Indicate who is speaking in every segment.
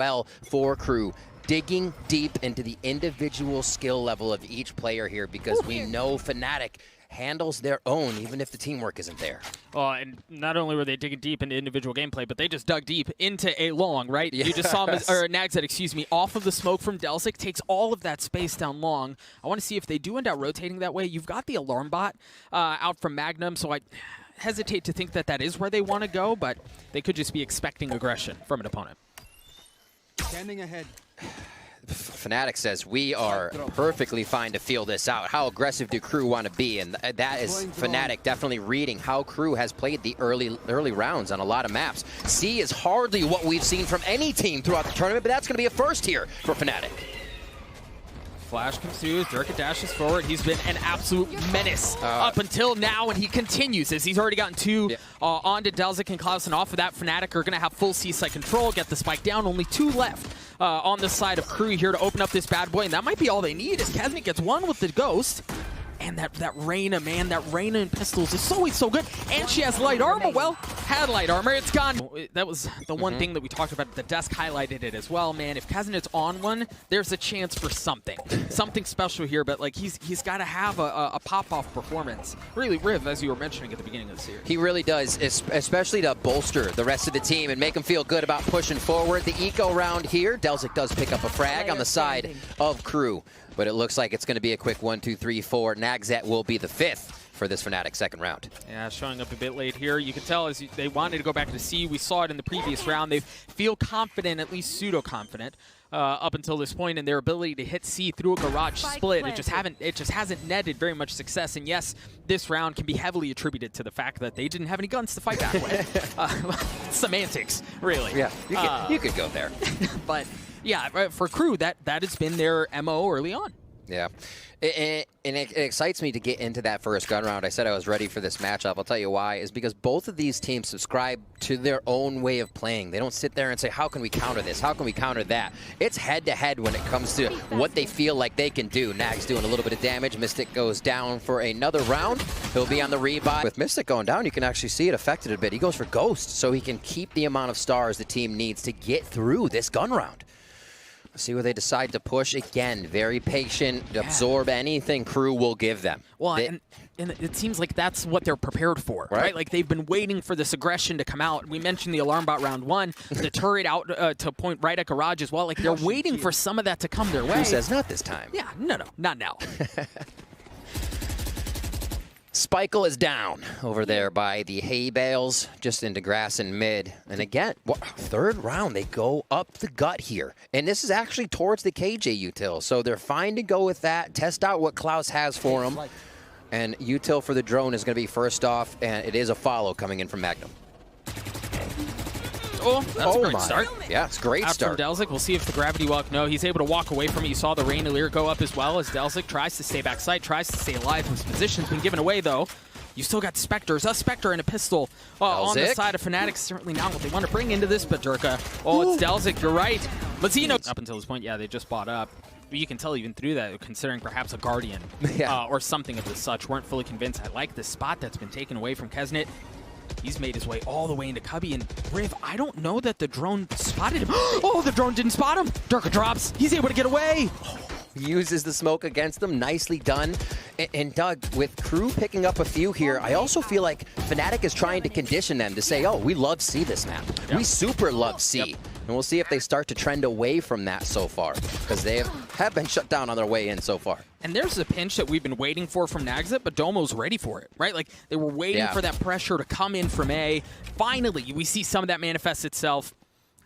Speaker 1: well for KRU. Digging deep into the individual skill level of each player here because we know Fnatic handles their own even if the teamwork isn't there.
Speaker 2: And not only were they digging deep into individual gameplay, but they just dug deep into A long, right?
Speaker 1: Yes.
Speaker 2: You just saw him, or Nagzet, excuse me, off of the smoke from Delzik, takes all of that space down long. I want to see if they do end up rotating that way. You've got the alarm bot out from Magnum, so I hesitate to think that that is where they want to go, but they could just be expecting aggression from an opponent.
Speaker 3: Standing ahead.
Speaker 1: Fnatic says we are perfectly fine to feel this out. How aggressive do KRU want to be? And that is Fnatic definitely reading how KRU has played the early rounds on a lot of maps. C is hardly what we've seen from any team throughout the tournament, but that's going to be a first here for Fnatic.
Speaker 2: Flash comes through, Durka dashes forward. He's been an absolute menace up until now, and he continues as he's already gotten two onto Delzik and Clausen. Off of that, Fnatic are going to have full C-side control, get the spike down. Only two left on the side of KRU here to open up this bad boy, and that might be all they need as Kaznik gets one with the Ghost. And that Reyna, man, that Reyna in pistols is always so good. And she has light armor. Well, had light armor. It's gone. That was the one thing that we talked about. The desk highlighted it as well, man. If Kazanit's on one, there's a chance for something. Something special here, but like he's got to have a pop-off performance. Really, Riv, as you were mentioning at the beginning of the series.
Speaker 1: He really does, especially to bolster the rest of the team and make them feel good about pushing forward. The eco round here, Delzik does pick up a frag on the side of KRU. But it looks like it's going to be a quick 1, 2, 3, 4. Nagzet will be the 5th for this Fnatic second round. Yeah,
Speaker 2: showing up a bit late here. You can tell as they wanted to go back to C. We saw it in the previous round. They feel confident, at least pseudo-confident, up until this point in their ability to hit C through a garage split. It just hasn't netted very much success. And yes, this round can be heavily attributed to the fact that they didn't have any guns to fight back with. Semantics, really.
Speaker 1: Yeah, you could go there.
Speaker 2: But yeah, for KRU, that has been their MO early on.
Speaker 1: Yeah, and it excites me to get into that first gun round. I said I was ready for this matchup. I'll tell you why, is because both of these teams subscribe to their own way of playing. They don't sit there and say, how can we counter this? How can we counter that? It's head-to-head when it comes to what they feel like they can do. Nag's doing a little bit of damage. Mystic goes down for another round. He'll be on the rebuy. With Mystic going down, you can actually see it affected a bit. He goes for Ghost, so he can keep the amount of stars the team needs to get through this gun round. See where they decide to push. Again, very patient, absorb anything KRU will give them.
Speaker 2: Well, and it seems like that's what they're prepared for, right? Like they've been waiting for this aggression to come out. We mentioned the alarm bot round 1, the turret out to point right at garage as well. Like they're waiting for some of that to come their way.
Speaker 1: KRU says not this time.
Speaker 2: Yeah, no, not now.
Speaker 1: Spikle is down over there by the hay bales, just into grass and mid. And again, third round, they go up the gut here. And this is actually towards the KJ util. So they're fine to go with that, test out what Klaus has for them. And util for the drone is going to be first off, and it is a follow coming in from Magnum.
Speaker 2: Oh, that's a great start.
Speaker 1: Yeah, it's a great start.
Speaker 2: From Delzik, we'll see if the gravity walk. No, he's able to walk away from it. You saw the Rain Lear go up as well as Delzik tries to stay backside, tries to stay alive. His position's been given away, though. You still got Spectres, a Spectre and a pistol on the side of Fnatic. Certainly not what they want to bring into this, but Durka. Oh, it's Delzik, you're right. Lazino. Up until this point, yeah, they just bought up. But you can tell even through that, considering perhaps a Guardian or something of the such, weren't fully convinced. I like this spot that's been taken away from Keznit. He's made his way all the way into Cubby, and Riv, I don't know that the drone spotted him. Oh, the drone didn't spot him. Durka drops. He's able to get away.
Speaker 1: Uses the smoke against them. Nicely done. And Doug, with KRU picking up a few here, I also feel like Fnatic is trying to condition them to say, oh, we love C this map. Yep. We super love C. Yep. And we'll see if they start to trend away from that so far, because they have been shut down on their way in so far.
Speaker 2: And there's a pinch that we've been waiting for from Nagzet, but Domo's ready for it, right? Like, they were waiting for that pressure to come in from A. Finally, we see some of that manifest itself,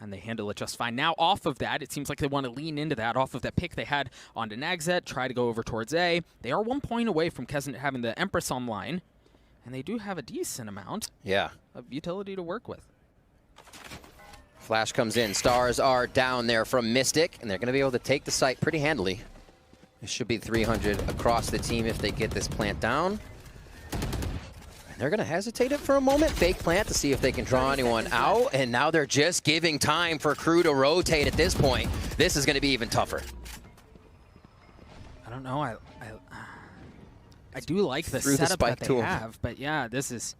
Speaker 2: and they handle it just fine. Now, off of that, it seems like they want to lean into that, off of that pick they had onto Nagzet, try to go over towards A. They are 1 point away from Keznit having the Empress online, and they do have a decent amount of utility to work with.
Speaker 1: Flash comes in. Stars are down there from Mystic, and they're going to be able to take the site pretty handily. It should be 300 across the team if they get this plant down. And they're going to hesitate it for a moment, fake plant to see if they can draw anyone out, and now they're just giving time for KRU to rotate at this point. This is going to be even tougher.
Speaker 2: I don't know. I do like the setup that they have, but yeah, this is...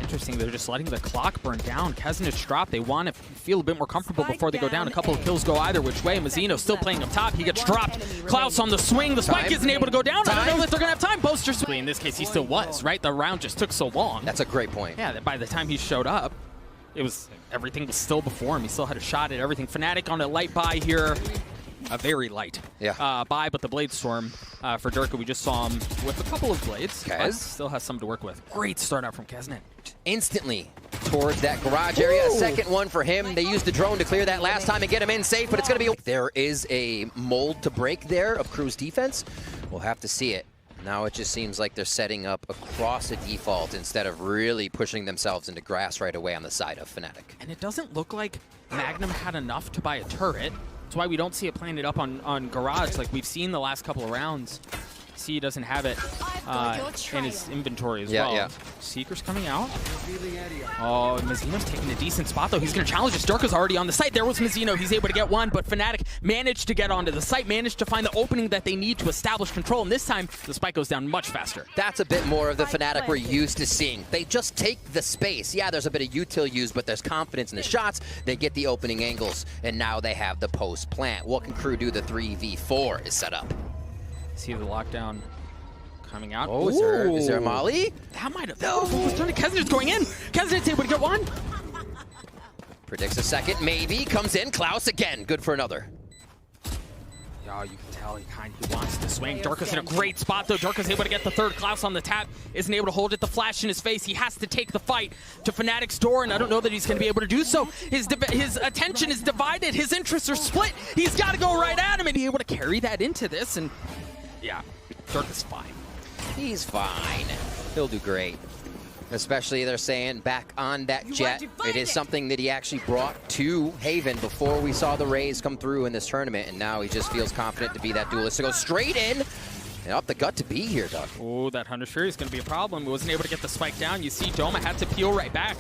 Speaker 2: interesting. They're just letting the clock burn down. Keznich drop. They want to feel a bit more comfortable before they go down. A couple of kills go either which way. Mazzino still playing up top. He gets dropped. Klaus on the swing. The spike isn't able to go down. I don't know that they're going to have time. Boaster's in this case, he still was, right? The round just took so long.
Speaker 1: That's a great point.
Speaker 2: Yeah, that by the time he showed up, everything was still before him. He still had a shot at everything. Fnatic on a light buy here. A very light buy, but the Blade Storm for Durka, we just saw him with a couple of blades. Kez still has some to work with. Great start out from Keznit.
Speaker 1: Instantly towards that garage area. A second one for him. They used the drone to clear that last time and get him in safe, but it's going to be... There is a mold to break there of KRU's defense. We'll have to see it. Now it just seems like they're setting up across a default instead of really pushing themselves into grass right away on the side of Fnatic.
Speaker 2: And it doesn't look like Magnum had enough to buy a turret. That's why we don't see it planted up on Garage like we've seen the last couple of rounds. See, he doesn't have it in his inventory as well. Yeah. Seeker's coming out. Oh, Mazzino's taking a decent spot, though. He's going to challenge this. Durka's already on the site. There was Mazzino. He's able to get one, but Fnatic managed to get onto the site, managed to find the opening that they need to establish control, and this time, the spike goes down much faster.
Speaker 1: That's a bit more of the Fnatic we're used to seeing. They just take the space. Yeah, there's a bit of util used, but there's confidence in the shots. They get the opening angles, and now they have the post plant. What can KRU do? The 3v4 is set up.
Speaker 2: See the lockdown coming out.
Speaker 1: Oh, is there a molly?
Speaker 2: That might have. No. Keznit's going in. Keznit's able to get one.
Speaker 1: Predicts a second, maybe. Comes in. Klaus again. Good for another.
Speaker 2: Oh, you can tell he wants to swing. Durka's in a great spot, though. Durka's able to get the third. Klaus on the tap. Isn't able to hold it. The flash in his face. He has to take the fight to Fnatic's door, and I don't know that he's going to be able to do so. His attention is divided. His interests are split. He's got to go right at him and be able to carry that into this, and yeah, Durka's fine.
Speaker 1: He's fine. He'll do great. Especially, they're saying, back on that jet. It is something that he actually brought to Haven before we saw the Rays come through in this tournament, and now he just feels confident to be that duelist, to go straight in and up the gut to be here, Doug.
Speaker 2: Oh, that Hunter's Fury is going to be a problem. He wasn't able to get the spike down. You see, Doma had to peel right back.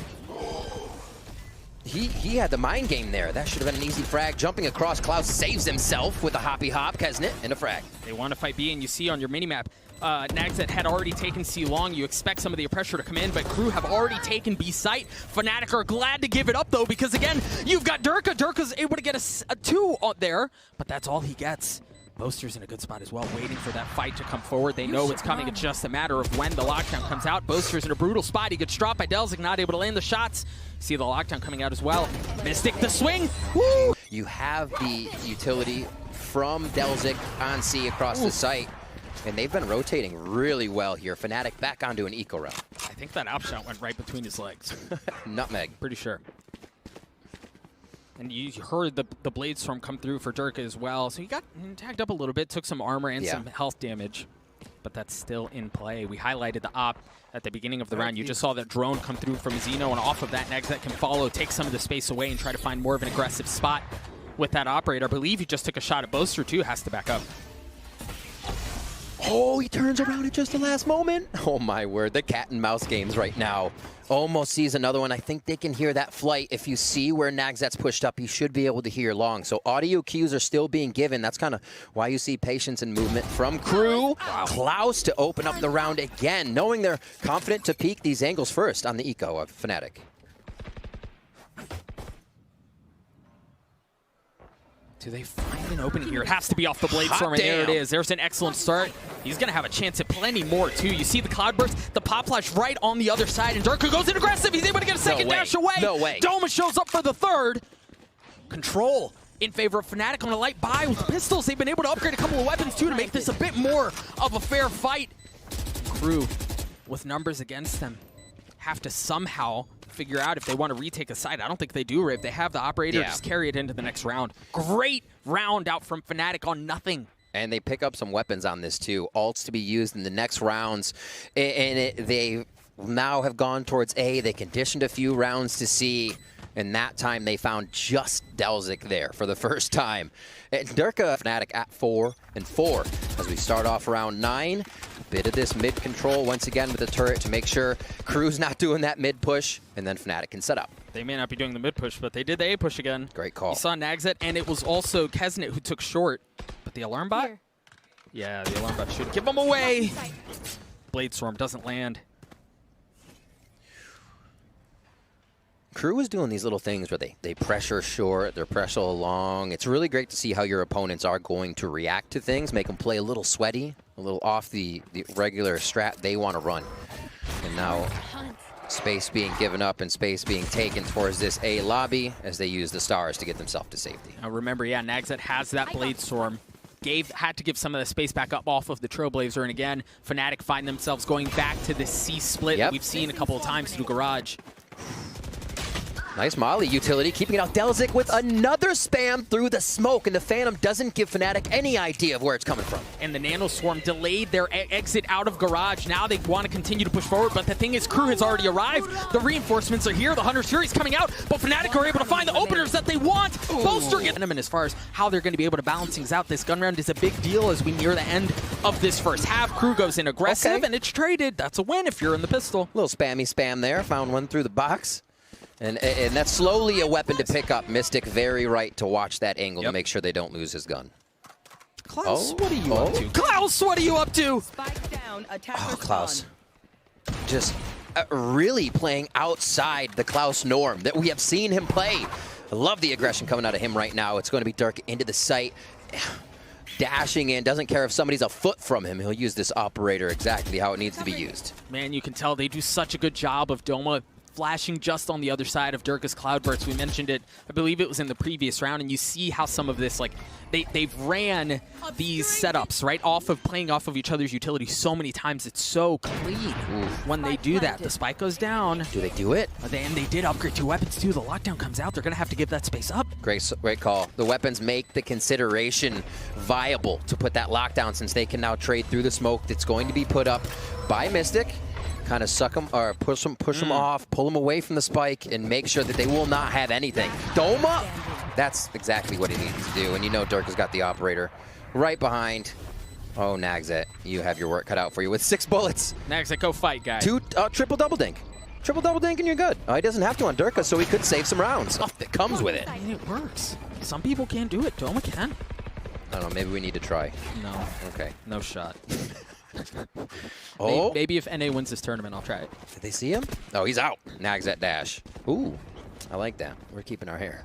Speaker 1: He had the mind game there. That should have been an easy frag. Jumping across, Klaus saves himself with a hoppy hop. Keznit and a frag.
Speaker 2: They want to fight B, and you see on your minimap, Nagzet had already taken C long. You expect some of the pressure to come in, but KRU have already taken B site. Fnatic are glad to give it up, though, because again, you've got Durka. Durka's able to get a 2 there, but that's all he gets. Boaster's in a good spot as well, waiting for that fight to come forward. They know it's coming. It's just a matter of when the lockdown comes out. Boaster's in a brutal spot. He gets dropped by Delzik, not able to land the shots. See the lockdown coming out as well. Mystic the swing. Woo!
Speaker 1: You have the utility from Delzik on C across the site, and they've been rotating really well here. Fnatic back onto an eco route.
Speaker 2: I think that op shot went right between his legs.
Speaker 1: Nutmeg.
Speaker 2: Pretty sure. And you heard the Blade Storm come through for Durka as well. So he got tagged up a little bit, took some armor and some health damage. But that's still in play. We highlighted the op at the beginning of the round. You just saw that drone come through from Zeno, and off of that, Nagzet can follow, take some of the space away, and try to find more of an aggressive spot with that operator. I believe he just took a shot at Boaster, too. Has to back up.
Speaker 1: Oh, he turns around at just the last moment. Oh, my word. The cat and mouse games right now. Almost sees another one. I think they can hear that flight. If you see where Nagzet's pushed up, he should be able to hear long. So audio cues are still being given. That's kind of why you see patience and movement from KRU. Wow. Klaus to open up the round again, knowing they're confident to peek these angles first on the eco of Fnatic.
Speaker 2: Do they find an opening here? It has to be off the Blade Storm, and there it is. There's an excellent start. He's going to have a chance at plenty more, too. You see the Cloudburst, the Pop Flash right on the other side, and Durka goes in aggressive. He's able to get a second dash away.
Speaker 1: No way.
Speaker 2: Doma shows up for the third. Control in favor of Fnatic on a light buy with pistols. They've been able to upgrade a couple of weapons, too, to make this a bit more of a fair fight. KRU, with numbers against them, have to somehow figure out if they want to retake a side. I don't think they do, Rave. They have the operator, just carry it into the next round. Great round out from Fnatic on nothing.
Speaker 1: And they pick up some weapons on this, too. Ults to be used in the next rounds. And they now have gone towards A. They conditioned a few rounds to C. And that time they found just Delzik there for the first time. And Durka, Fnatic at 4-4 as we start off round 9. A bit of this mid control once again with the turret to make sure KRU's not doing that mid push, and then Fnatic can set up.
Speaker 2: They may not be doing the mid push, but they did the A push again.
Speaker 1: Great call.
Speaker 2: You saw Nagzet, and it was also Keznit who took short. But the alarm bot? Here. Yeah, the alarm bot should give them away. Blade Storm doesn't land.
Speaker 1: KRU is doing these little things where they pressure short, they're pressure long. It's really great to see how your opponents are going to react to things, make them play a little sweaty, a little off the regular strat they want to run. And now space being given up and space being taken towards this A lobby as they use the stars to get themselves to safety.
Speaker 2: Now remember, yeah, Nagset has that Blade Storm. Had to give some of the space back up off of the Trailblazer, and again, Fnatic find themselves going back to this C split that we've seen a couple of times through Garage.
Speaker 1: Nice Molly utility, keeping it out. Delzik with another spam through the smoke, and the Phantom doesn't give Fnatic any idea of where it's coming from.
Speaker 2: And the Nano Swarm delayed their exit out of Garage. Now they want to continue to push forward, but the thing is, KRU has already arrived. The reinforcements are here. The Hunter's Fury's coming out, but Fnatic are able to find the openers that they want. Bolster getting them, and as far as how they're going to be able to balance things out, this gun round is a big deal as we near the end of this first half. KRU goes in aggressive, and it's traded. That's a win if you're in the pistol.
Speaker 1: Little spammy spam there. Found one through the box. And that's slowly a weapon to pick up. Mystic very right to watch that angle to make sure they don't lose his gun.
Speaker 2: Klaus, what are you up to? Klaus, what are you up to?
Speaker 1: Klaus. Just really playing outside the Klaus norm that we have seen him play. I love the aggression coming out of him right now. It's going to be Dirk into the site. Dashing in, doesn't care if somebody's a foot from him. He'll use this operator exactly how it needs to be used.
Speaker 2: Man, you can tell they do such a good job of Doma flashing just on the other side of Dirka's Cloud Burst. We mentioned it, I believe it was in the previous round, and you see how some of this, like, they've ran these setups, right, playing off of each other's utility so many times. It's so clean when they do that. The spike goes down.
Speaker 1: Do they do it?
Speaker 2: And they did upgrade 2 weapons, too. The lockdown comes out. They're going to have to give that space up.
Speaker 1: Great call. The weapons make the consideration viable to put that lockdown, since they can now trade through the smoke that's going to be put up by Mystic. Kind of suck them or push them off, pull them away from the spike, and make sure that they will not have anything. Doma, that's exactly what he needs to do. And you know Dirk has got the operator right behind. Oh, Nagset, you have your work cut out for you with 6 bullets.
Speaker 2: Nagset, go fight, guy.
Speaker 1: 2 triple double dink. Triple double dink and you're good. He doesn't have to on Dirka, so he could save some rounds. Stuff that comes with it.
Speaker 2: I mean, it works. Some people can't do it. Doma can.
Speaker 1: I don't know, maybe we need to try.
Speaker 2: No.
Speaker 1: Okay.
Speaker 2: No shot.
Speaker 1: Oh,
Speaker 2: maybe if NA wins this tournament, I'll try it.
Speaker 1: Did they see him? Oh, he's out. Nagset dash. Ooh, I like that. We're keeping our hair.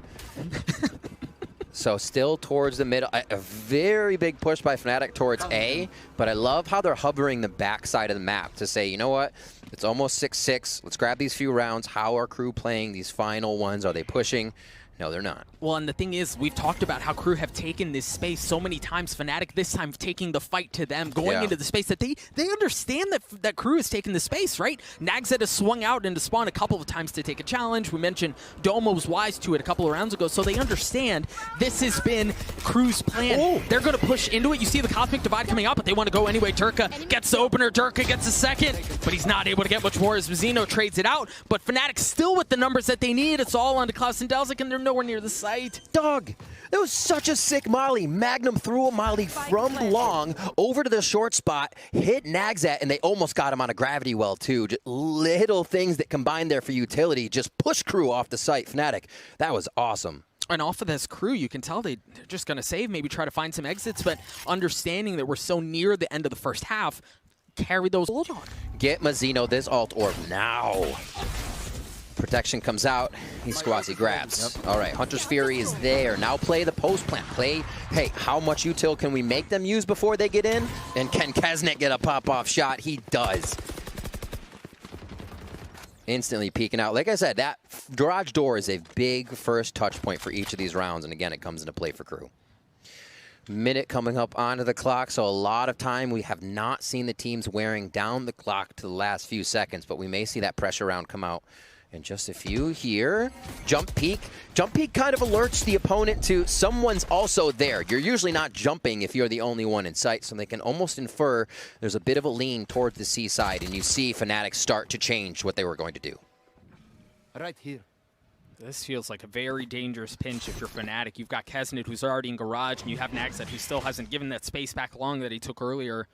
Speaker 1: So still towards the middle. A very big push by Fnatic towards A, but I love how they're hovering the backside of the map to say, you know what? It's almost 6-6. Let's grab these few rounds. How are KRU playing these final ones? Are they pushing? No, they're not.
Speaker 2: Well, and the thing is, we've talked about how KRU have taken this space so many times. Fnatic this time taking the fight to them, going into the space that they understand that KRU is taking the space, right? Nagset has swung out into spawn a couple of times to take a challenge. We mentioned Doma was wise to it a couple of rounds ago, so they understand this has been KRU's plan. They're going to push into it. You see the Cosmic Divide coming out, but they want to go anyway. Dirka gets the opener. Dirka gets the second, but he's not able to get much more as Vizino trades it out. But Fnatic still with the numbers that they need. It's all on to Klaus and Delzik, and they're nowhere near the site.
Speaker 1: Dog, that was such a sick molly. Magnum threw a molly from long over to the short spot, hit Nagset, and they almost got him on a gravity well too. Just little things that combined there for utility just push KRU off the site. Fnatic, that was awesome.
Speaker 2: And off of this KRU, you can tell they're just going to save, maybe try to find some exits, but understanding that we're so near the end of the first half, carry those hold on.
Speaker 1: Get Mazzino this alt orb now. Protection comes out. He squazy grabs. All right, Hunter's Fury is there. Now play the post plant. Play, hey, how much util can we make them use before they get in? And can Kesnet get a pop-off shot? He does. Instantly peeking out. Like I said, that garage door is a big first touch point for each of these rounds. And again, it comes into play for KRU. Minute coming up onto the clock, so a lot of time. We have not seen the teams wearing down the clock to the last few seconds, but we may see that pressure round come out in just a few here. Jump peek. Jump peek kind of alerts the opponent to someone's also there. You're usually not jumping if you're the only one in sight, so they can almost infer there's a bit of a lean towards the C side, and you see Fnatic start to change what they were going to do.
Speaker 3: Right here.
Speaker 2: This feels like a very dangerous pinch if you're Fnatic. You've got Kesnet, who's already in garage, and you have Nagset, who still hasn't given that space back long that he took earlier.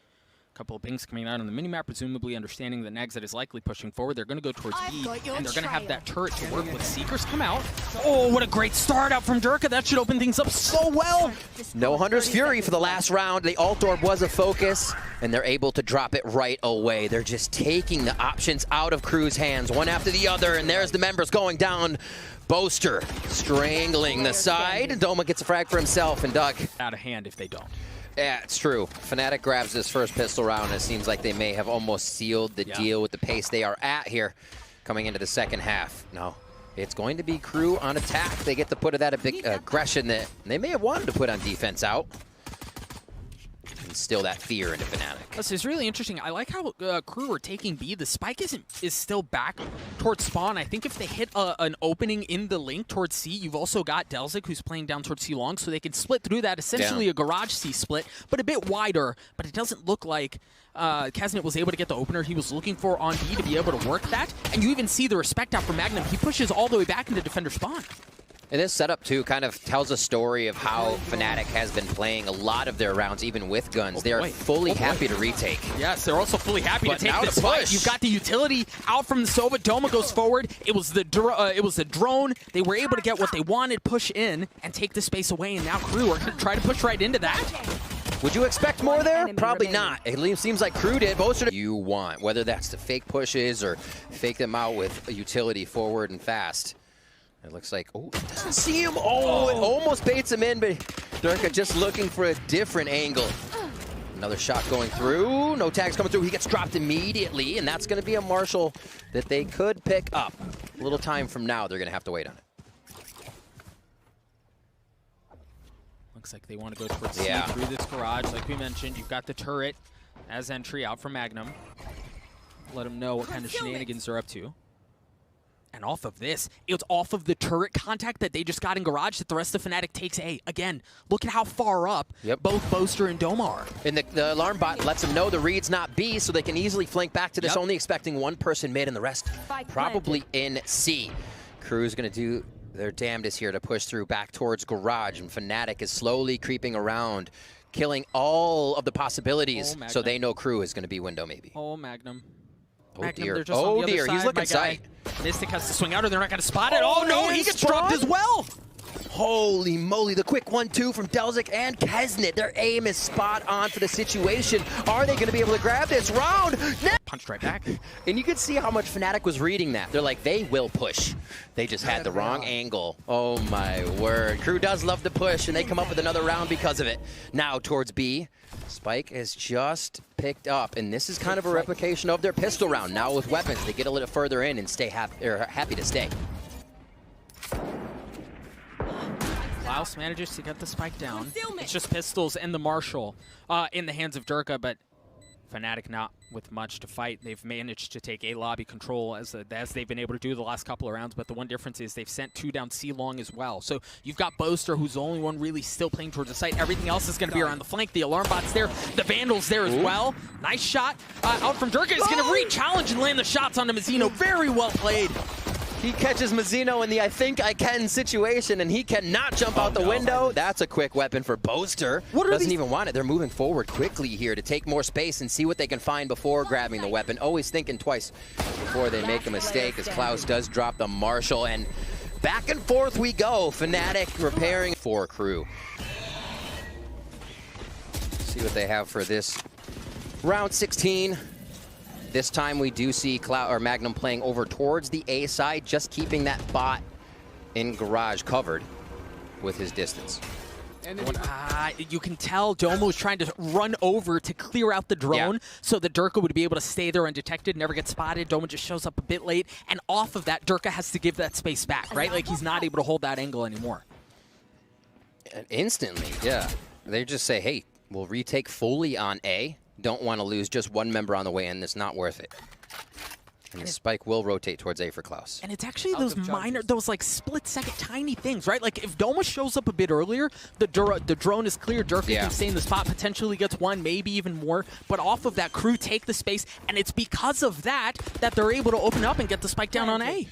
Speaker 2: couple of pings coming out on the minimap, presumably understanding that Nags is likely pushing forward. They're going to go towards B, and they're going to have that turret to work with. Seekers come out. Oh, what a great start out from Durka. That should open things up so well.
Speaker 1: No Hunter's Fury for the last round. The Alt Orb was a focus, and they're able to drop it right away. They're just taking the options out of KRU's hands, one after the other, and there's the members going down. Boaster strangling the side. Doma gets a frag for himself, and Doug.
Speaker 2: Out of hand if they don't.
Speaker 1: Yeah, it's true. Fnatic grabs this first pistol round, and it seems like they may have almost sealed the deal with the pace they are at here coming into the second half. No, it's going to be KRU on attack. They get to put that a big aggression that they may have wanted to put on defense out. Instill that fear into Fnatic.
Speaker 2: This is really interesting. I like how KRU are taking B. The spike is still back towards spawn. I think if they hit an opening in the link towards C, you've also got Delzik who's playing down towards C long, so they can split through that. Essentially a garage C split, but a bit wider. But it doesn't look like Kesnet was able to get the opener he was looking for on B to be able to work that. And you even see the respect out from Magnum. He pushes all the way back into defender spawn.
Speaker 1: And this setup, too, kind of tells a story of how Fnatic has been playing a lot of their rounds, even with guns. They are fully happy to retake.
Speaker 2: Yes, they're also fully happy to take this
Speaker 1: push.
Speaker 2: fight. You've got the utility out from the Sova. Doma goes forward. It was the drone. They were able to get what they wanted, push in, and take the space away. And now KRU are going to try to push right into that.
Speaker 1: Would you expect more there? Probably not. It seems like KRU did. Boaster you want, whether that's the fake pushes or fake them out with a utility forward and fast. It looks like, oh, it doesn't see him. Oh, it almost baits him in, but Durka just looking for a different angle. Another shot going through. No tags coming through. He gets dropped immediately, and that's going to be a Marshall that they could pick up. A little time from now, they're going to have to wait on it.
Speaker 2: Looks like they want to go towards C through this garage. Like we mentioned, you've got the turret as entry out from Magnum. Let them know what kind of shenanigans they're up to. And off of this, it's off of the turret contact that they just got in garage that the rest of Fnatic takes A. Again, look at how far up both Boaster and Doma are.
Speaker 1: And the alarm bot lets them know the read's not B, so they can easily flank back to this, only expecting one person mid and the rest probably in C. KRU's going to do their damnedest here to push through back towards garage, and Fnatic is slowly creeping around, killing all of the possibilities, so they know KRU is going to be window maybe.
Speaker 2: Oh, Magnum.
Speaker 1: Oh
Speaker 2: dear,
Speaker 1: he's looking sight.
Speaker 2: Mystic has to swing out or they're not going to spot it. Oh no, he gets dropped as well.
Speaker 1: Holy moly, the quick 1-2 from Delzik and Kesnet. Their aim is spot on for the situation. Are they going to be able to grab this round?
Speaker 2: Punched right back.
Speaker 1: And you could see how much Fnatic was reading that. They're like, they will push. They just had the wrong angle. Oh my word. KRU does love to push, and they come up with another round because of it. Now towards B. Spike is just picked up, and this is kind of a replication of their pistol round. Now with weapons, they get a little further in and stay happy to stay.
Speaker 2: Klaus manages to get the spike down. It's just pistols and the Marshall in the hands of Durka, but Fnatic not with much to fight. They've managed to take A lobby control as they've been able to do the last couple of rounds, but the one difference is they've sent 2 down C long as well. So you've got Boaster, who's the only one really still playing towards the site. Everything else is going to be around the flank. The alarm bot's there. The Vandal's there as well. Nice shot out from Durka. He's going to re-challenge and land the shots onto Mazzino. Very well played.
Speaker 1: He catches Mazzino in the I think I can situation, and he cannot jump out the window. That's a quick weapon for Boaster. Doesn't even want it. They're moving forward quickly here to take more space and see what they can find before grabbing the weapon. Always thinking twice before they make a mistake, as Klaus does drop the Marshall, and back and forth we go. Fnatic repairing for KRU. See what they have for this round 16. This time we do see Magnum playing over towards the A side, just keeping that bot in garage covered with his distance.
Speaker 2: You can tell Doma was trying to run over to clear out the drone so that Durka would be able to stay there undetected, never get spotted. Doma just shows up a bit late, and off of that, Durka has to give that space back, right? Like he's not able to hold that angle anymore.
Speaker 1: And instantly, they just say, hey, we'll retake fully on A. Don't want to lose just one member on the way in. It's not worth it. And the spike will rotate towards A for Klaus.
Speaker 2: And it's actually those minor, those like split-second tiny things, right? Like if Doma shows up a bit earlier, the drone is clear. Durka can stay in the spot, potentially gets one, maybe even more. But off of that, KRU take the space, and it's because of that that they're able to open up and get the spike down on A.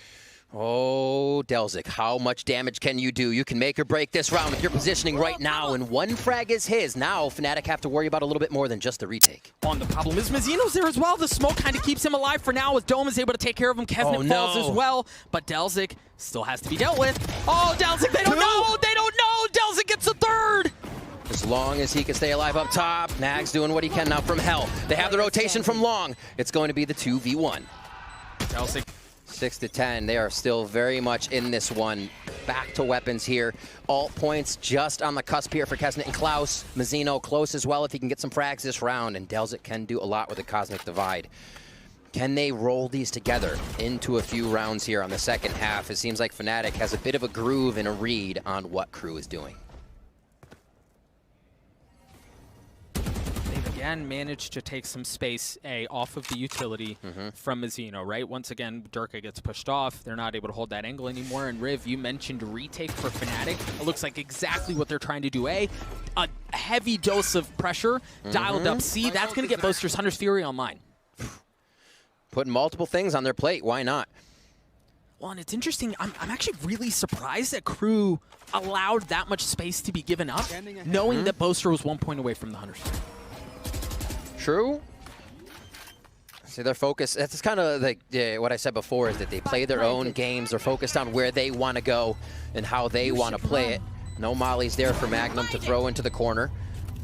Speaker 1: Oh, Delzik, how much damage can you do? You can make or break this round with your positioning right now, and one frag is his. Now, Fnatic have to worry about a little bit more than just the retake.
Speaker 2: The problem is Mizzino's there as well. The smoke kind of keeps him alive for now, as Dome is able to take care of him. Kesnet falls as well, but Delzik still has to be dealt with. Oh, Delzik, they don't know! They don't know! Delzik gets a third!
Speaker 1: As long as he can stay alive up top, Nag's doing what he can now from hell. They have the rotation from long. It's going to be the 2v1.
Speaker 2: Delzik.
Speaker 1: 6 to 10, they are still very much in this one. Back to weapons here. Alt points just on the cusp here for Kesnet and Klaus. Mizzino close as well if he can get some frags this round, and Delzik can do a lot with the Cosmic Divide. Can they roll these together into a few rounds here on the second half? It seems like Fnatic has a bit of a groove and a read on what KRU is doing.
Speaker 2: Again, managed to take some space off of the utility from Mizzino, right? Once again, Durka gets pushed off. They're not able to hold that angle anymore. And Riv, you mentioned retake for Fnatic. It looks like exactly what they're trying to do. A heavy dose of pressure dialed up. C, that's going to get Boaster's Hunter's Fury online.
Speaker 1: Putting multiple things on their plate. Why not?
Speaker 2: Well, and it's interesting. I'm actually really surprised that KRU allowed that much space to be given up, knowing that Boaster was 1 point away from the Hunter's Fury.
Speaker 1: True. See, their focus, that's kind of like what I said before, is that they play their own games. They're focused on where they want to go and how they want to play it. No mollies there for Magnum to throw into the corner.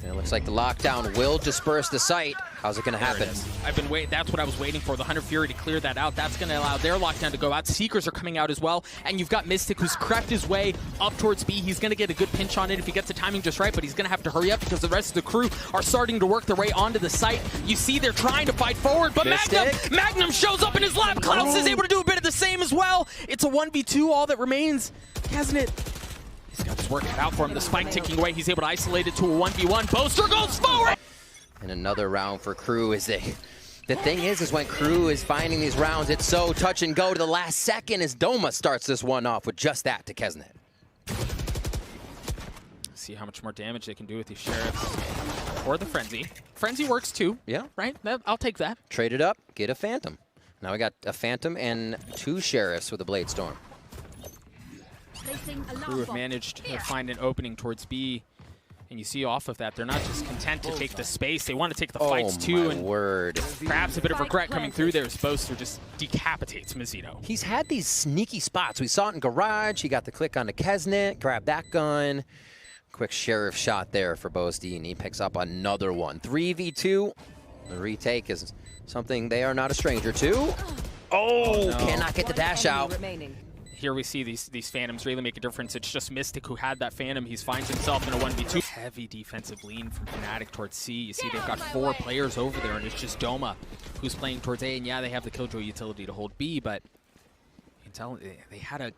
Speaker 1: And it looks like the lockdown will disperse the site. How's it going to happen?
Speaker 2: I've been waiting. That's what I was waiting for. The Hunter Fury to clear that out. That's going to allow their lockdown to go out. Seekers are coming out as well. And you've got Mystic, who's crept his way up towards B. He's going to get a good pinch on it if he gets the timing just right, but he's going to have to hurry up because the rest of the crew are starting to work their way onto the site. You see they're trying to fight forward, but Magnum shows up in his lap. Klaus is able to do a bit of the same as well. It's a 1v2, all that remains, hasn't it? He's got his work cut out for him. The spike ticking away. He's able to isolate it to a 1v1. Boaster goes forward!
Speaker 1: And another round for KRU is the thing is when KRU is finding these rounds, it's so touch and go to the last second as Doma starts this one off with just that to Kesnet.
Speaker 2: See how much more damage they can do with these Sheriffs. Or the Frenzy. Frenzy works too. Yeah. Right? I'll take that.
Speaker 1: Trade it up, get a Phantom. Now we got a Phantom and 2 Sheriffs with a Blade Storm.
Speaker 2: KRU have managed to find an opening towards B, and you see off of that, they're not just content to take the space, they want to take the fights too, and perhaps a bit of regret coming through there as Boaster just decapitates Mizzino.
Speaker 1: He's had these sneaky spots. We saw it in Garage, he got the click onto Kesnet, grabbed that gun. Quick Sheriff shot there for Boasty, and he picks up another one. 3v2, the retake is something they are not a stranger to. Oh, no. Cannot get the dash out.
Speaker 2: Here we see these Phantoms really make a difference. It's just Mystic who had that Phantom. He finds himself in a 1v2. Heavy defensive lean from Fnatic towards C. You see they've got 4 players over there, and it's just Doma who's playing towards A. And yeah, they have the Killjoy utility to hold B, but you can tell they had a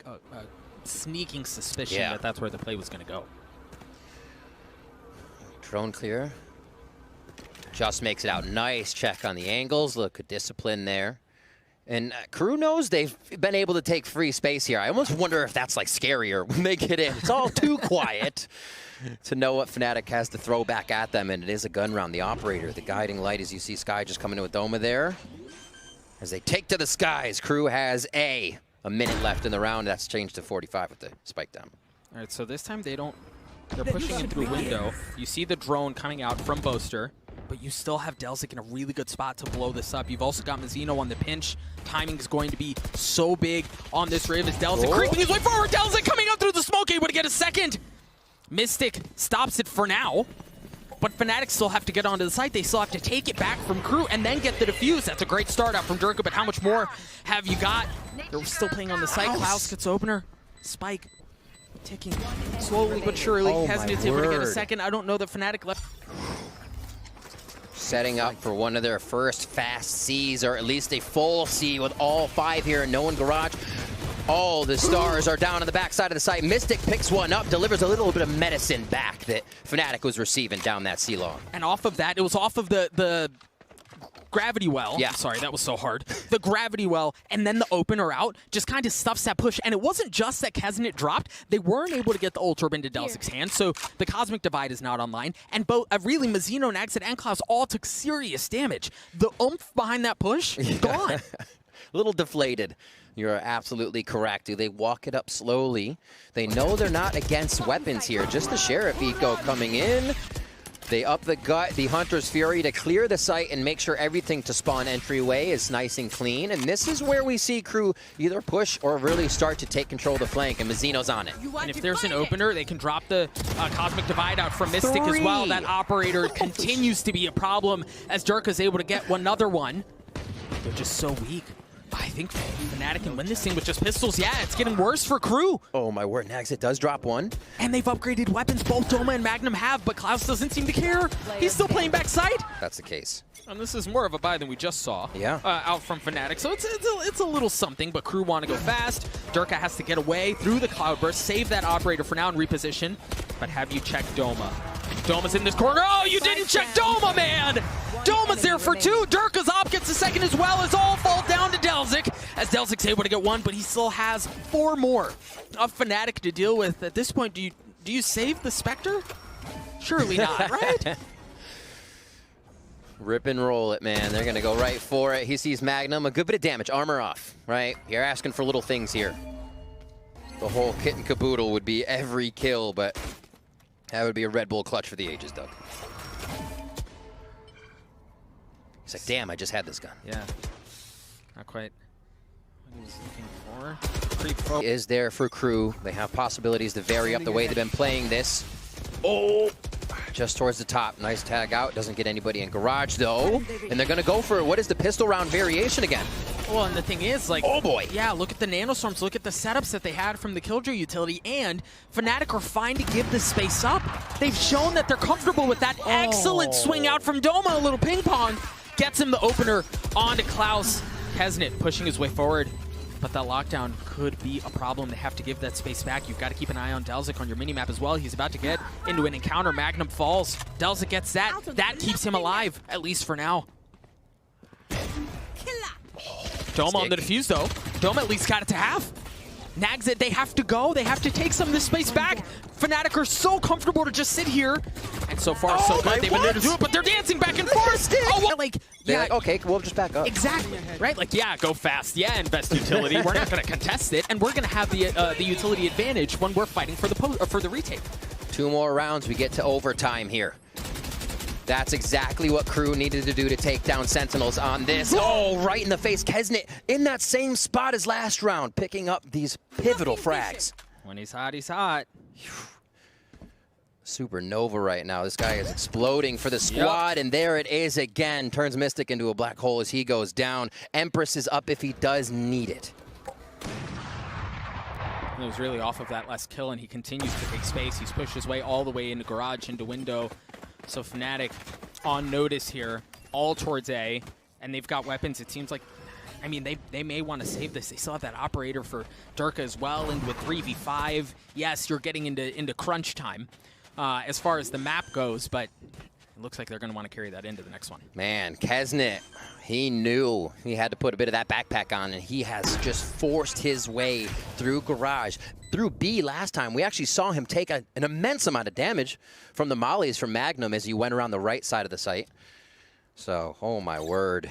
Speaker 2: sneaking suspicion that that's where the play was going to go.
Speaker 1: Drone clear. Just makes it out. Nice check on the angles. Look, good discipline there. And KRU knows they've been able to take free space here. I almost wonder if that's like scarier when they get in. It's all too quiet to know what Fnatic has to throw back at them, and it is a gun round. The operator, the guiding light, as you see Sky just coming in with Doma there. As they take to the skies, KRU has a minute left in the round. That's changed to 45 with the spike down.
Speaker 2: All right, so this time they're pushing in through window. You see the drone coming out from Boaster, but you still have Delzik in a really good spot to blow this up. You've also got Mizzino on the pinch. Timing is going to be so big on this Riv as Delzik creeping his way forward. Delzik coming up through the smoke, able to get a second. Mystic stops it for now, but Fnatic still have to get onto the site. They still have to take it back from KRU and then get the defuse. That's a great start out from Durka, but how much more have you got? They're still playing on the site. Klaus gets opener. Spike ticking slowly but surely. Hasn't it able to get a second? I don't know that Fnatic left.
Speaker 1: Setting up for one of their first fast Cs, or at least a full C with all 5 here. No one Garage. All the stars are down on the backside of the site. Mystic picks one up, delivers a little bit of medicine back that Fnatic was receiving down that C-long.
Speaker 2: And off of that, it was off of the gravity well.
Speaker 1: Yeah.
Speaker 2: Sorry, that was so hard. The gravity well, and then the opener out just kind of stuffs that push. And it wasn't just that Kesnet dropped. They weren't able to get the ult orb into Delzik's hand, so the Cosmic Divide is not online. And both, really, Mizzino, Naxxit, and Klaus all took serious damage. The oomph behind that push, gone.
Speaker 1: little deflated. You're absolutely correct. Do they walk it up slowly? They know they're not against weapons here. Just the Sheriff Eco coming in. They up the Hunter's Fury to clear the site and make sure everything to spawn entryway is nice and clean. And this is where we see KRU either push or really start to take control of the flank, and Mazzino's on it.
Speaker 2: And if there's an opener, they can drop the Cosmic Divide out from Mystic as well. That operator continues to be a problem as Durka's able to get another one. They're just so weak. I think Fnatic can win this thing with just pistols. Yeah, it's getting worse for KRU.
Speaker 1: Oh my word, Naxit does drop one.
Speaker 2: And they've upgraded weapons, both Doma and Magnum have, but Klaus doesn't seem to care. He's still playing backside.
Speaker 1: That's the case.
Speaker 2: And this is more of a buy than we just saw out from Fnatic. So it's a little something, but KRU want to go fast. Durka has to get away through the Cloudburst, save that operator for now and reposition. But have you checked Doma? Doma's in this corner. Oh, you didn't check Doma, man! Doma's there for two. Durka's op gets a second as well as all fall down to Delzik. As Delzik's able to get one, but he still has 4 more of Fnatic to deal with. At this point, do you save the Spectre? Surely not, right?
Speaker 1: Rip and roll it, man. They're going to go right for it. He sees Magnum. A good bit of damage. Armor off, right? You're asking for little things here. The whole kit and caboodle would be every kill, but that would be a Red Bull clutch for the ages, Doug. He's like, damn, I just had this gun.
Speaker 2: Yeah. Not quite what he was looking for. Creep forward.
Speaker 1: Is there for KRU. They have possibilities to vary up the way they've been playing this. Oh! Just towards the top. Nice tag out. Doesn't get anybody in garage, though. And they're going to go for what is the pistol round variation again.
Speaker 2: Well, and the thing is, like,
Speaker 1: oh boy.
Speaker 2: Yeah, look at the nanostorms, look at the setups that they had from the Killjoy utility, and Fnatic are fine to give this space up. They've shown that they're comfortable with that excellent swing out from Doma, a little ping pong. Gets him the opener onto Klaus. Kesnit pushing his way forward, but that lockdown could be a problem. They have to give that space back. You've got to keep an eye on Delzik on your minimap as well. He's about to get into an encounter. Magnum falls. Delzik gets that. That keeps him alive, at least for now. Doma on the defuse, though. Doma at least got it to half. Nags it. They have to go. They have to take some of this space back. Fnatic are so comfortable to just sit here. And so far, so good. They've been there to do it, but they're dancing back and forth. Oh, well, like, yeah.
Speaker 1: Like, okay, we'll just back up.
Speaker 2: Exactly. Right? Like, yeah, go fast. Yeah, invest utility. We're not going to contest it, and we're going to have the utility advantage when we're fighting for the retake.
Speaker 1: 2 more rounds. We get to overtime here. That's exactly what KRU needed to do to take down Sentinels on this. Oh, right in the face. Kesnit in that same spot as last round, picking up these pivotal frags.
Speaker 2: When he's hot, he's hot.
Speaker 1: Supernova right now. This guy is exploding for the squad, and there it is again. Turns Mystic into a black hole as he goes down. Empress is up if he does need it.
Speaker 2: He was really off of that last kill, and he continues to take space. He's pushed his way all the way into garage, into window. So Fnatic on notice here, all towards A, and they've got weapons. It seems like, I mean, they may want to save this. They still have that operator for Durka as well, and with 3v5, yes, you're getting into crunch time as far as the map goes, but it looks like they're going to want to carry that into the next one.
Speaker 1: Man, Kesnit, he knew he had to put a bit of that backpack on, and he has just forced his way through garage. Through B last time, we actually saw him take an immense amount of damage from the mollies from Magnum as he went around the right side of the site. So, oh my word.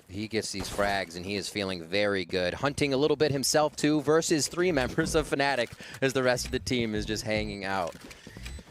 Speaker 1: He gets these frags, and he is feeling very good. Hunting a little bit himself, too, versus 3 members of Fnatic as the rest of the team is just hanging out.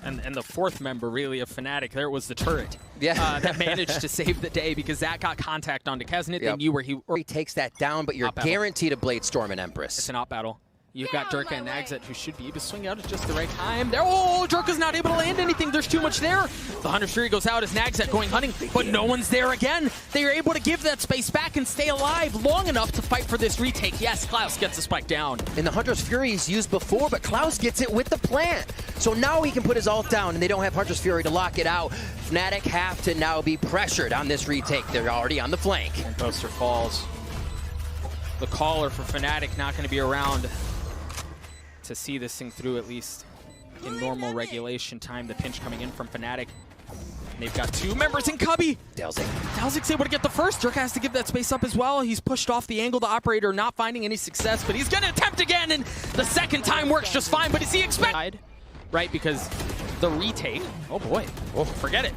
Speaker 2: And the 4th member, really, of Fnatic, there was the turret that managed to save the day because that got contact onto Kesnit. They knew where he
Speaker 1: takes that down, but you're guaranteed a Blade Storm and Empress.
Speaker 2: It's an op battle. You've got Durka and Nagzet, who should be able to swing out at just the right time. There, oh, Durka's not able to land anything. There's too much there. The Hunter's Fury goes out as Nagzet going hunting, but no one's there again. They are able to give that space back and stay alive long enough to fight for this retake. Yes, Klaus gets the spike down.
Speaker 1: And the Hunter's Fury is used before, but Klaus gets it with the plant. So now he can put his ult down, and they don't have Hunter's Fury to lock it out. Fnatic have to now be pressured on this retake. They're already on the flank.
Speaker 2: And Poster falls. The caller for Fnatic not going to be around to see this thing through, at least in normal regulation time. The pinch coming in from Fnatic. And they've got 2 members in Cubby. Delzik's able to get the first. Durka has to give that space up as well. He's pushed off the angle. The operator not finding any success, but he's going to attempt again, and the second time works just fine. But is he expected? Right, because the retake, oh boy, forget it.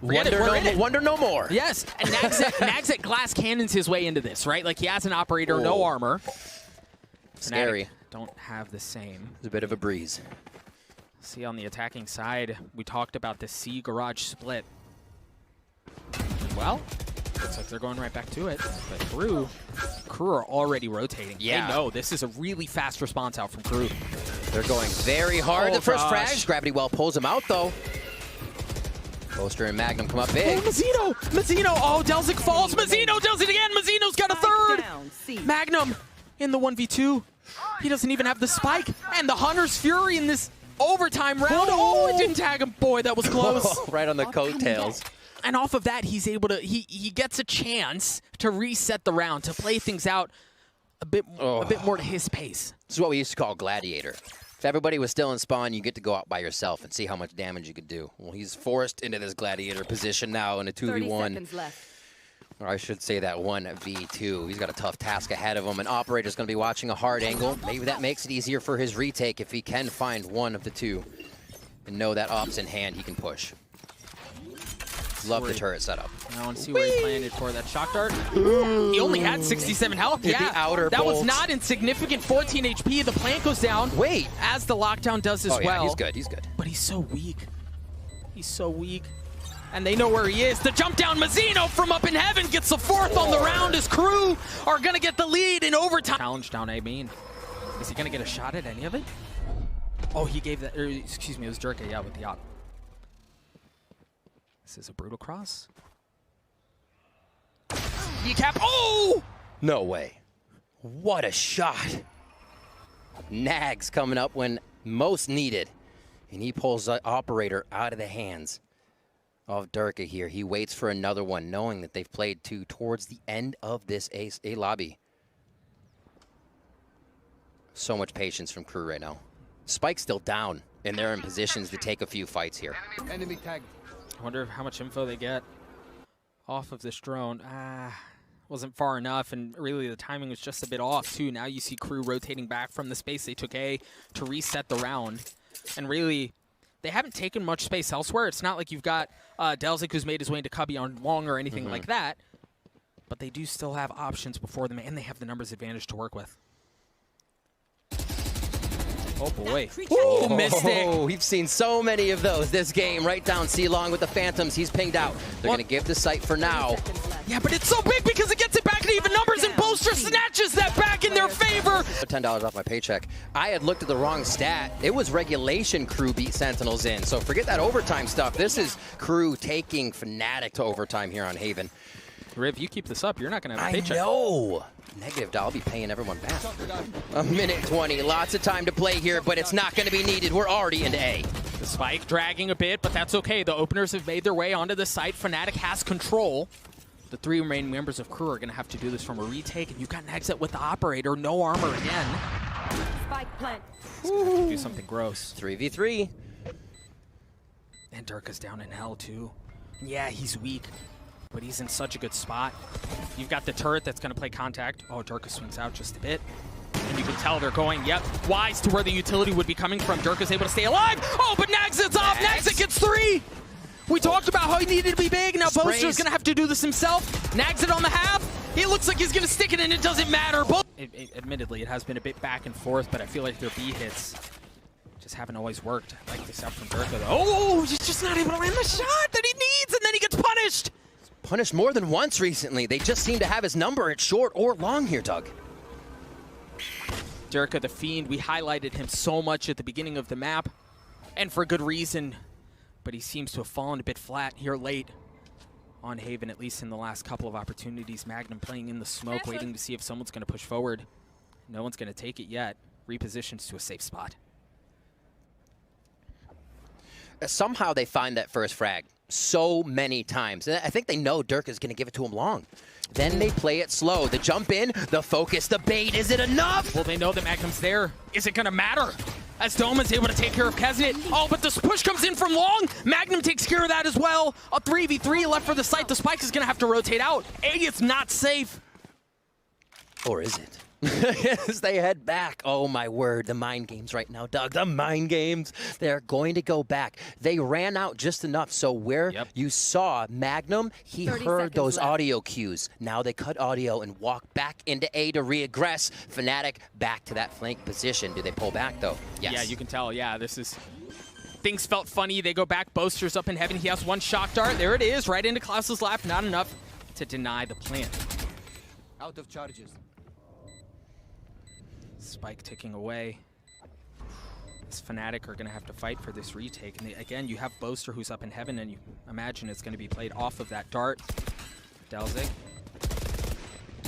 Speaker 2: Forget it, we're in it.
Speaker 1: Wonder no more.
Speaker 2: Yes, and Nagset glass cannons his way into this, right? Like he has an operator, no armor.
Speaker 1: Scary.
Speaker 2: Fnatic don't have the same.
Speaker 1: It's a bit of a breeze.
Speaker 2: See, on the attacking side, we talked about the C garage split. Well, looks like they're going right back to it. But KRU are already rotating.
Speaker 1: Yeah.
Speaker 2: They know this is a really fast response out from KRU.
Speaker 1: They're going very hard.
Speaker 2: Oh,
Speaker 1: The first
Speaker 2: gosh.
Speaker 1: frag. Gravity Well pulls him out, though. Poster and Magnum come up big.
Speaker 2: Oh, Mazzino! Oh, Delzik falls. Mazzino does it again. Mazzino's got a third. Magnum in the 1v2. He doesn't even have the spike. And the Hunter's Fury in this overtime round. Oh, it didn't tag him. Boy, that was close.
Speaker 1: Right on the coattails.
Speaker 2: And off of that, he's able to, he gets a chance to reset the round, to play things out a bit more to his pace.
Speaker 1: This is what we used to call Gladiator. If everybody was still in spawn, you get to go out by yourself and see how much damage you could do. Well, he's forced into this Gladiator position now in a 2v1. Or I should say that 1v2. He's got a tough task ahead of him. An operator's going to be watching a hard angle. Maybe that makes it easier for his retake if he can find one of the two. And know that op's in hand, he can push. Love the turret setup.
Speaker 2: I want to see where he planted for that shock dart. He only had 67 health.
Speaker 1: Hit
Speaker 2: Yeah,
Speaker 1: the outer
Speaker 2: that was
Speaker 1: bolt.
Speaker 2: not insignificant. 14 HP. The plant goes down.
Speaker 1: Wait.
Speaker 2: As the lockdown does as
Speaker 1: Oh, yeah,
Speaker 2: well.
Speaker 1: he's good. He's good.
Speaker 2: But he's so weak. He's so weak. And they know where he is. The jump down Mazzino from up in heaven gets the fourth on the round as KRU are going to get the lead in overtime. Challenge down A main. Is he going to get a shot at any of it? Oh, he gave that. Excuse me, it was Jerka, yeah, with the op. This is a brutal cross. Kneecap. Oh!
Speaker 1: No way. What a shot. Nags coming up when most needed. And he pulls the operator out of the hands of Durka here. He waits for another one, knowing that they've played two towards the end of this A lobby. So much patience from KRU right now. Spike's still down, and they're in positions to take a few fights here.
Speaker 3: Enemy tagged.
Speaker 2: I wonder how much info they get off of this drone. Wasn't far enough, and really the timing was just a bit off, too. Now you see KRU rotating back from the space they took A to reset the round. And really, they haven't taken much space elsewhere. It's not like you've got Delzik who's made his way into Cubby on long or anything like that. But they do still have options before them, and they have the numbers advantage to work with. Oh, boy. Ooh, Mystic.
Speaker 1: We've seen so many of those this game. Right down C-Long with the Phantoms. He's pinged out. They're going to give the site for now.
Speaker 2: Yeah, but it's so big because it gets it back to even numbers, and Bolster snatches that back in their favor.
Speaker 1: $10 off my paycheck. I had looked at the wrong stat. It was regulation KRU beat Sentinels in. So forget that overtime stuff. This is KRU taking Fnatic to overtime here on Haven.
Speaker 2: Riv, you keep this up, you're not going to have a paycheck.
Speaker 1: I know. Negative, I'll be paying everyone back. A minute 20. Lots of time to play here, but it's not going to be needed. We're already into A.
Speaker 2: The spike dragging a bit, but that's okay. The openers have made their way onto the site. Fnatic has control. The three remaining members of KRU are going to have to do this from a retake, and you've got Nagset with the operator. No armor again.
Speaker 4: Spike plant.
Speaker 2: He's going to have to do something gross.
Speaker 1: 3v3.
Speaker 2: And Durka's down in hell, too. Yeah, he's weak, but he's in such a good spot. You've got the turret that's going to play contact. Oh, Durka swings out just a bit. And you can tell they're going, yep, wise to where the utility would be coming from. Durka's able to stay alive. Oh, but Nagset's off. Nagset gets 3. We talked about how he needed to be big. Now Boaster's going to have to do this himself. Nagset on the half. He looks like he's going to stick it, and it doesn't matter. Admittedly, it has been a bit back and forth, but I feel like their B hits just haven't always worked. Like this out from Durka, though. Oh, he's just not able to land the shot that he needs, and then he gets punished.
Speaker 1: Punished more than once recently. They just seem to have his number at short or long here, Doug.
Speaker 2: Durka, the Fiend, we highlighted him so much at the beginning of the map, and for good reason. But he seems to have fallen a bit flat here late on Haven, at least in the last couple of opportunities. Magnum playing in the smoke, waiting to see if someone's going to push forward. No one's going to take it yet. Repositions to a safe spot.
Speaker 1: Somehow they find that first frag so many times. And I think they know Durka is going to give it to him long. Then they play it slow. The jump in, the focus, the bait. Is it enough?
Speaker 2: Well, they know that Magnum's there. Is it going to matter? As Doman's able to take care of Kesnit. Oh, but this push comes in from long. Magnum takes care of that as well. A 3v3 left for the site. The Spike is going to have to rotate out. A is not safe.
Speaker 1: Or is it? As they head back. Oh my word, the mind games right now, Doug. The mind games. They're going to go back. They ran out just enough, so where you saw Magnum, he heard those audio cues. Now they cut audio and walk back into A to reaggress. Fnatic back to that flank position. Do they pull back though? Yes.
Speaker 2: Yeah, you can tell. Yeah, this is... Things felt funny. They go back. Boaster's up in heaven. He has one shock dart. There it is, right into Klaus's lap. Not enough to deny the plant.
Speaker 3: Out of charges.
Speaker 2: Spike ticking away. This Fnatic are going to have to fight for this retake. And again, you have Boaster who's up in heaven, and you imagine it's going to be played off of that dart. Delzik.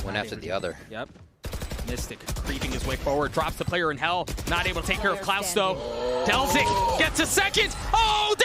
Speaker 1: One after the other.
Speaker 2: Yep. Mystic creeping his way forward, drops the player in hell. Not able to take care of Klaus though. Delzik gets a second. Oh!